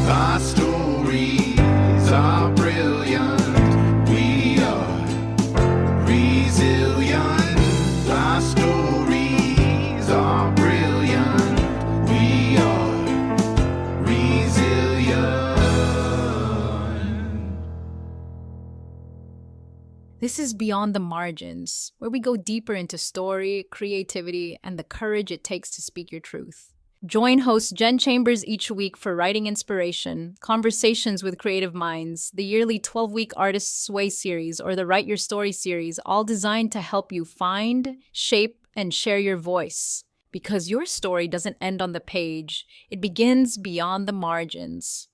Our stories are brilliant. We are resilient. Our stories are brilliant. We are resilient. This is Beyond the Margins, where we go deeper into story, creativity, and the courage it takes to speak your truth. Join host Jen Chambers each week for writing inspiration, conversations with creative minds, the yearly 12-week Artist Sway series, or the Write Your Story series, all designed to help you find, shape, and share your voice. Because your story doesn't end on the page, it begins beyond the margins.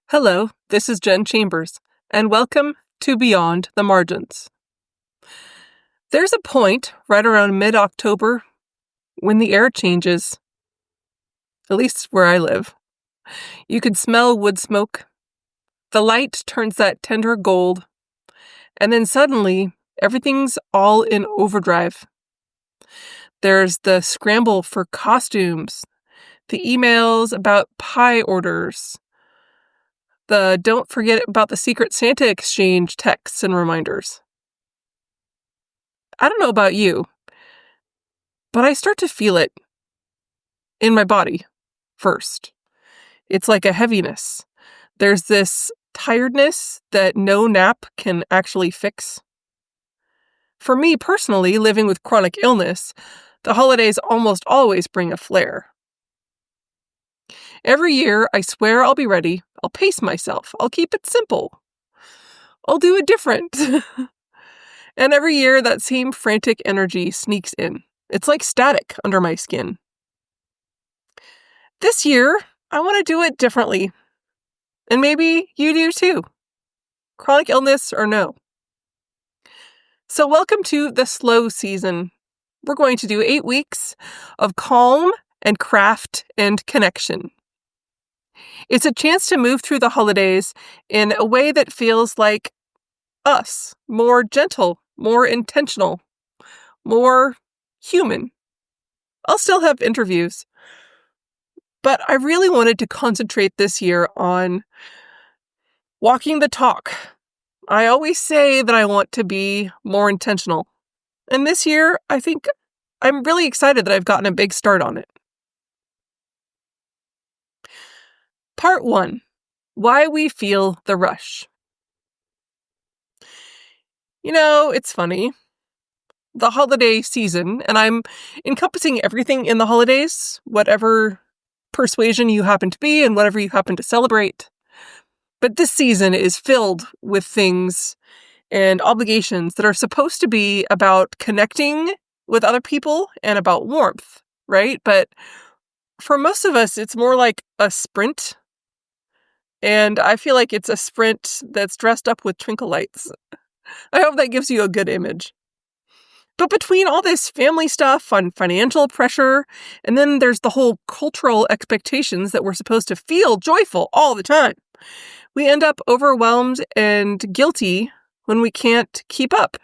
Hello, this is Jen Chambers, and welcome to Beyond the Margins. There's a point right around mid-October when the air changes, at least where I live. You can smell wood smoke, the light turns that tender gold, and then suddenly everything's all in overdrive. There's the scramble for costumes, the emails about pie orders, the don't forget about the Secret Santa exchange texts and reminders. I don't know about you, but I start to feel it in my body first. It's like a heaviness. There's this tiredness that no nap can actually fix. For me personally, living with chronic illness, the holidays almost always bring a flare. Every year, I swear I'll be ready. I'll pace myself. I'll keep it simple. I'll do it different. And every year, that same frantic energy sneaks in. It's like static under my skin. This year, I want to do it differently. And maybe you do too. Chronic illness or no. So welcome to the slow season. We're going to do 8 weeks of calm and craft and connection. It's a chance to move through the holidays in a way that feels like us, more gentle, more intentional, more human. I'll still have interviews, but I really wanted to concentrate this year on walking the talk. I always say that I want to be more intentional, and this year I think I'm really excited that I've gotten a big start on it. Part 1. Why we feel the rush. You know, it's funny. The holiday season, and I'm encompassing everything in the holidays, whatever persuasion you happen to be and whatever you happen to celebrate. But this season is filled with things and obligations that are supposed to be about connecting with other people and about warmth, right? But for most of us, it's more like a sprint. And I feel like it's a sprint that's dressed up with twinkle lights. I hope that gives you a good image. But between all this family stuff and financial pressure, and then there's the whole cultural expectations that we're supposed to feel joyful all the time, we end up overwhelmed and guilty when we can't keep up.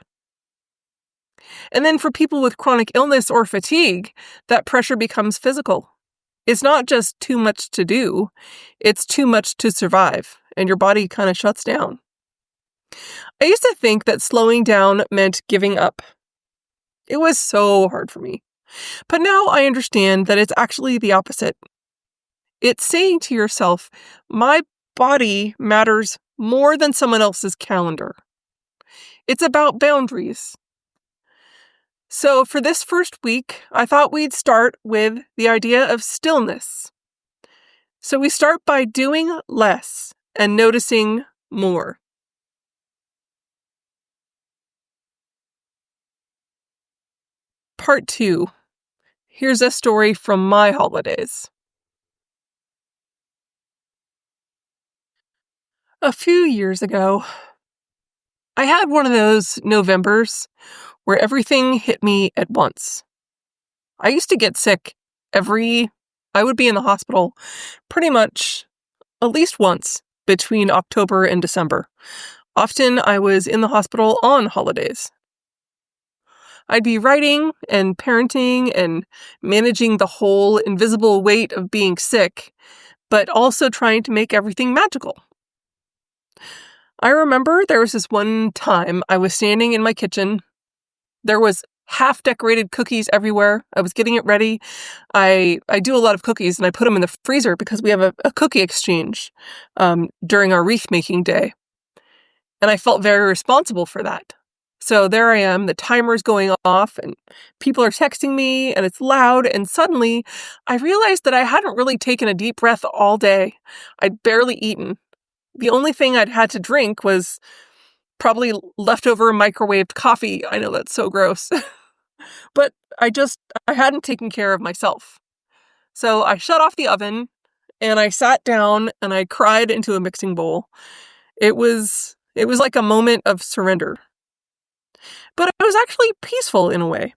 And then for people with chronic illness or fatigue, that pressure becomes physical. It's not just too much to do, it's too much to survive, and your body kind of shuts down. I used to think that slowing down meant giving up. It was so hard for me. But now I understand that it's actually the opposite. It's saying to yourself, my body matters more than someone else's calendar. It's about boundaries. So for this first week, I thought we'd start with the idea of stillness. So we start by doing less and noticing more. Part 2. Here's a story from my holidays. A few years ago, I had one of those Novembers where everything hit me at once. I used to get sick I would be in the hospital pretty much at least once between October and December. Often I was in the hospital on holidays. I'd be writing and parenting and managing the whole invisible weight of being sick, but also trying to make everything magical. I remember there was this one time I was standing in my kitchen. There was half-decorated cookies everywhere. I was getting it ready. I do a lot of cookies, and I put them in the freezer because we have a cookie exchange during our wreath-making day. And I felt very responsible for that. So there I am, the timer's going off, and people are texting me, and it's loud, and suddenly I realized that I hadn't really taken a deep breath all day. I'd barely eaten. The only thing I'd had to drink was probably leftover microwaved coffee. I know that's so gross. But I hadn't taken care of myself. So I shut off the oven and I sat down and I cried into a mixing bowl. It was like a moment of surrender. But it was actually peaceful in a way.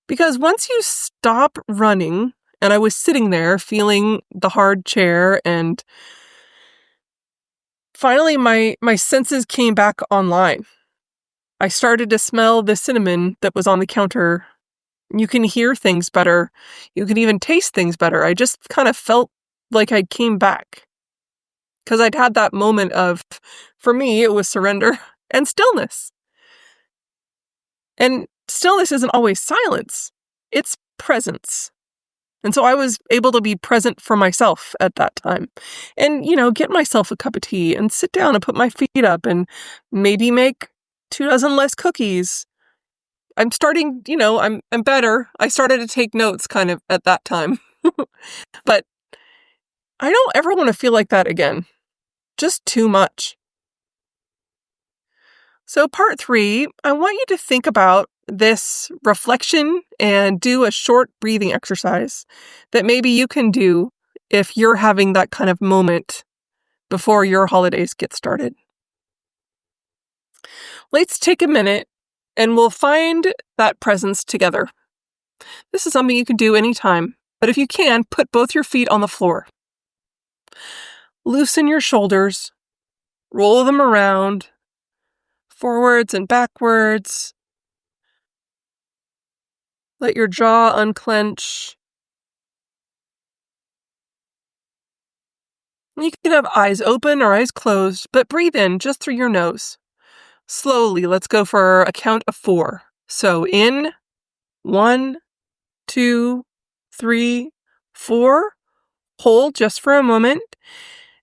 Because once you stop running, and I was sitting there feeling the hard chair, and finally my senses came back online. I started to smell the cinnamon that was on the counter. You can hear things better. You can even taste things better. I just kind of felt like I came back. Because I'd had that moment of, for me, it was surrender and stillness. And stillness isn't always silence. It's presence. And so I was able to be present for myself at that time. And, get myself a cup of tea and sit down and put my feet up and maybe make 24 less cookies. I'm starting, I'm better. I started to take notes kind of at that time. But I don't ever want to feel like that again. Just too much. So part 3, I want you to think about this reflection and do a short breathing exercise that maybe you can do if you're having that kind of moment before your holidays get started. Let's take a minute and we'll find that presence together. This is something you can do anytime, but if you can, put both your feet on the floor. Loosen your shoulders, roll them around, forwards and backwards. Let your jaw unclench. You can have eyes open or eyes closed, but breathe in just through your nose. Slowly, let's go for a count of 4. So in, 1, 2, 3, 4. Hold just for a moment,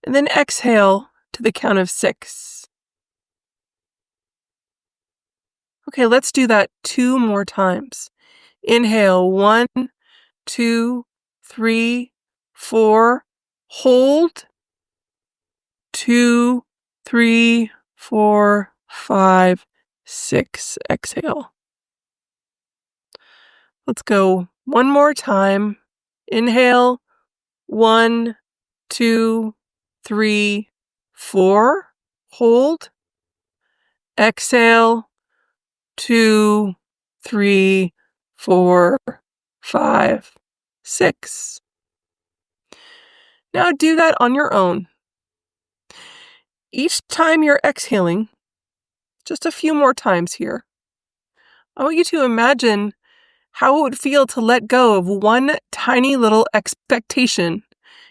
and then exhale to the count of 6. Okay, let's do that 2 more times. Inhale, 1, 2, 3, 4. Hold. 2, 3, 4, 5, 6. Exhale. Let's go one more time. Inhale. 1, 2, 3, 4. Hold. Exhale. 2, 3, 4, 5, 6. Now do that on your own. Each time you're exhaling, just a few more times here, I want you to imagine how it would feel to let go of one tiny little expectation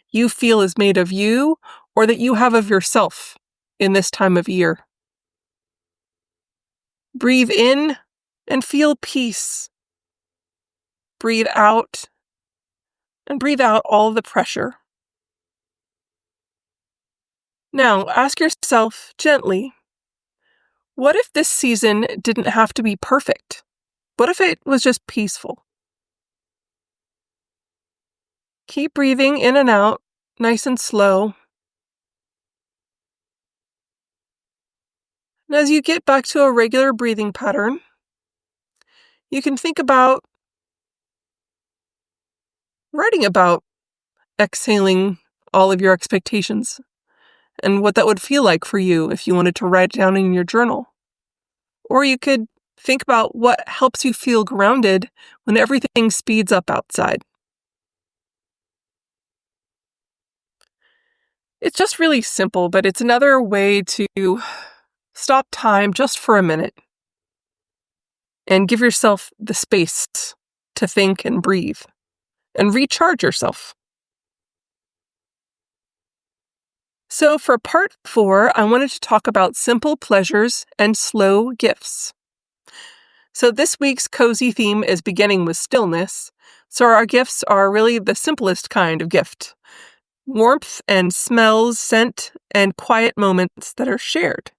you feel is made of you or that you have of yourself in this time of year. Breathe in and feel peace. Breathe out and breathe out all the pressure. Now, ask yourself gently, what if this season didn't have to be perfect? What if it was just peaceful? Keep breathing in and out, nice and slow. And as you get back to a regular breathing pattern, you can think about writing about exhaling all of your expectations and what that would feel like for you if you wanted to write it down in your journal. Or you could think about what helps you feel grounded when everything speeds up outside. It's just really simple, but it's another way to stop time just for a minute. and give yourself the space to think and breathe and recharge yourself. So for part 4, I wanted to talk about simple pleasures and slow gifts. So this week's cozy theme is beginning with stillness. So our gifts are really the simplest kind of gift. Warmth and smells, scent, and quiet moments that are shared.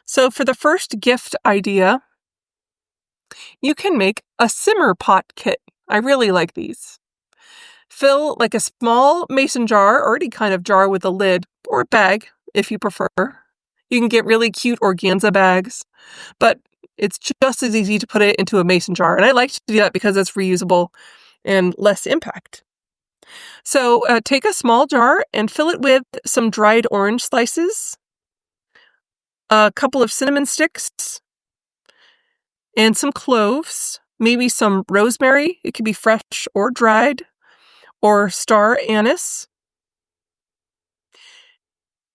So for the first gift idea, you can make a simmer pot kit. I really like these. Fill like a small mason jar or any kind of jar with a lid or a bag if you prefer. You can get really cute organza bags, but it's just as easy to put it into a mason jar. And I like to do that because it's reusable and less impact. So take a small jar and fill it with some dried orange slices, a couple of cinnamon sticks, and some cloves, maybe some rosemary. It could be fresh or dried, or star anise.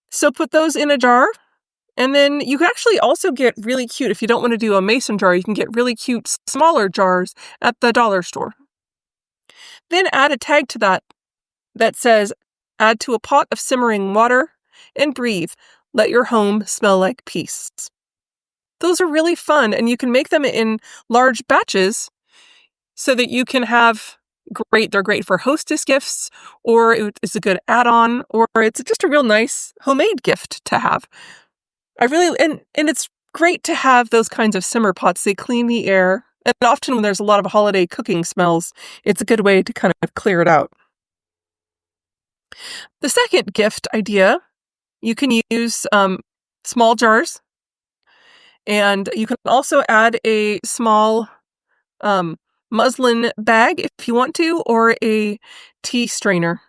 So put those in a jar, and then you can actually also get really cute. If you don't want to do a mason jar, you can get really cute smaller jars at the dollar store. Then add a tag to that says, add to a pot of simmering water and breathe. Let your home smell like peace. Those are really fun, and you can make them in large batches so that you can have they're great for hostess gifts, or it's a good add-on, or it's just a real nice homemade gift to have. And it's great to have those kinds of simmer pots. They clean the air, and often when there's a lot of holiday cooking smells, it's a good way to kind of clear it out. The second gift idea, you can use small jars, and you can also add a small muslin bag if you want to, or a tea strainer.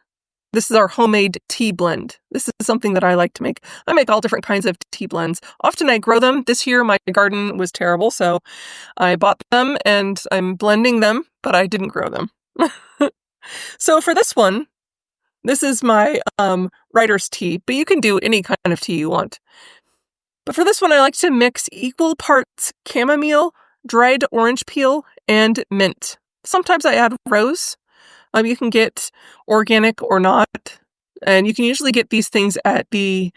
This is our homemade tea blend. This is something that I like to make. I make all different kinds of tea blends. Often I grow them. This year my garden was terrible, so I bought them and I'm blending them, but I didn't grow them. So for this one, this is my writer's tea, but you can do any kind of tea you want. But for this one, I like to mix equal parts chamomile, dried orange peel, and mint. Sometimes I add rose. You can get organic or not. And you can usually get these things at the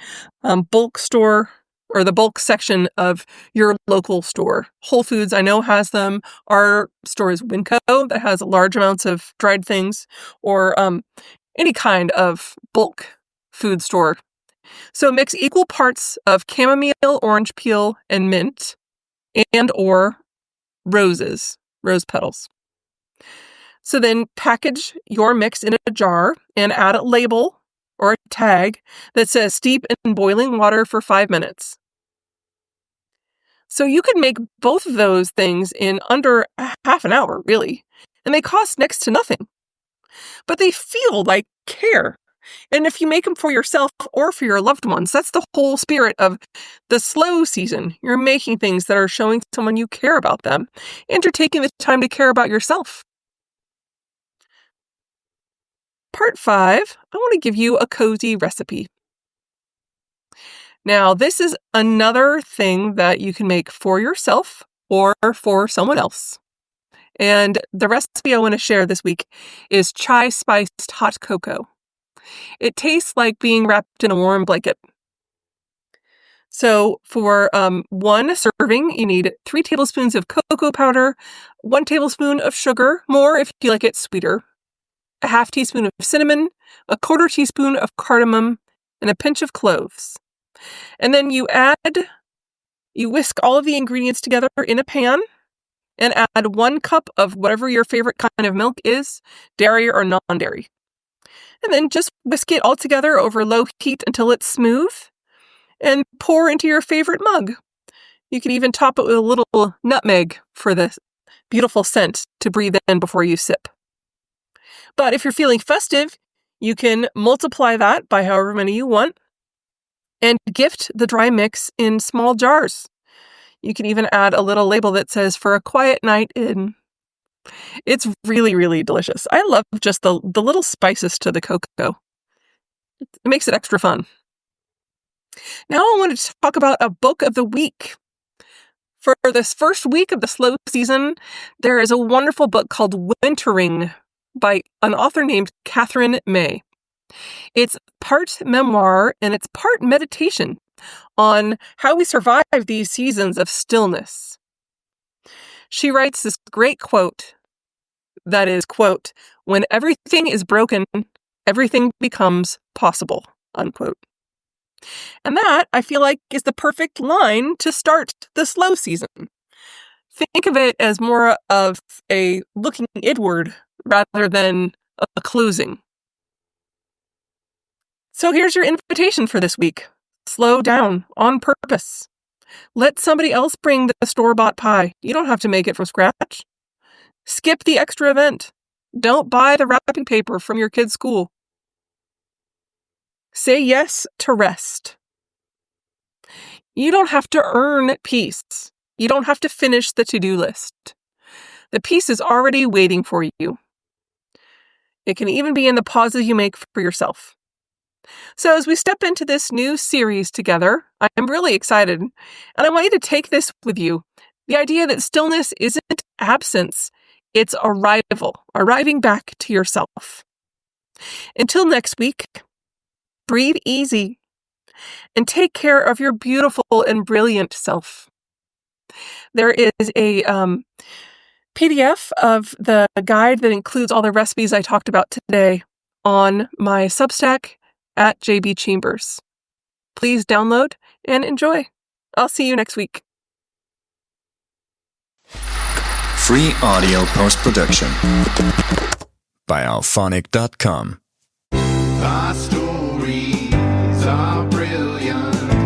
bulk store or the bulk section of your local store. Whole Foods, I know, has them. Our store is Winco, that has large amounts of dried things, or any kind of bulk food store. So mix equal parts of chamomile, orange peel, and mint, and or rose petals. So then package your mix in a jar and add a label or a tag that says steep in boiling water for 5 minutes. So you can make both of those things in under half an hour, really, and they cost next to nothing. But they feel like care. And if you make them for yourself or for your loved ones, that's the whole spirit of the slow season. You're making things that are showing someone you care about them, and you're taking the time to care about yourself. Part 5, I want to give you a cozy recipe. Now, this is another thing that you can make for yourself or for someone else. And the recipe I want to share this week is chai spiced hot cocoa. It tastes like being wrapped in a warm blanket. So for one serving, you need 3 tablespoons of cocoa powder, 1 tablespoon of sugar, more if you like it sweeter, a half teaspoon of cinnamon, a 1/4 teaspoon of cardamom, and a pinch of cloves. And then you whisk all of the ingredients together in a pan and add 1 cup of whatever your favorite kind of milk is, dairy or non-dairy. And then just whisk it all together over low heat until it's smooth and pour into your favorite mug. You can even top it with a little nutmeg for the beautiful scent to breathe in before you sip. But if you're feeling festive, you can multiply that by however many you want and gift the dry mix in small jars. You can even add a little label that says for a quiet night in. It's really, really delicious. I love just the little spices to the cocoa. It makes it extra fun. Now I wanted to talk about a book of the week. For this first week of the slow season, there is a wonderful book called Wintering by an author named Catherine May. It's part memoir and it's part meditation on how we survive these seasons of stillness. She writes this great quote that is, quote, "When everything is broken, everything becomes possible," unquote. And that, I feel like, is the perfect line to start the slow season. Think of it as more of a looking inward rather than a closing. So here's your invitation for this week. Slow down on purpose. Let somebody else bring the store-bought pie. You don't have to make it from scratch. Skip the extra event. Don't buy the wrapping paper from your kid's school. Say yes to rest. You don't have to earn peace. You don't have to finish the to-do list. The peace is already waiting for you. It can even be in the pauses you make for yourself. So as we step into this new series together, I'm really excited, and I want you to take this with you. The idea that stillness isn't absence, it's arriving back to yourself. Until next week, breathe easy and take care of your beautiful and brilliant self. There is a PDF of the guide that includes all the recipes I talked about today on my Substack at JB Chambers. Please download and enjoy. I'll see you next week. Free audio post-production by alphonic.com. Our stories are brilliant.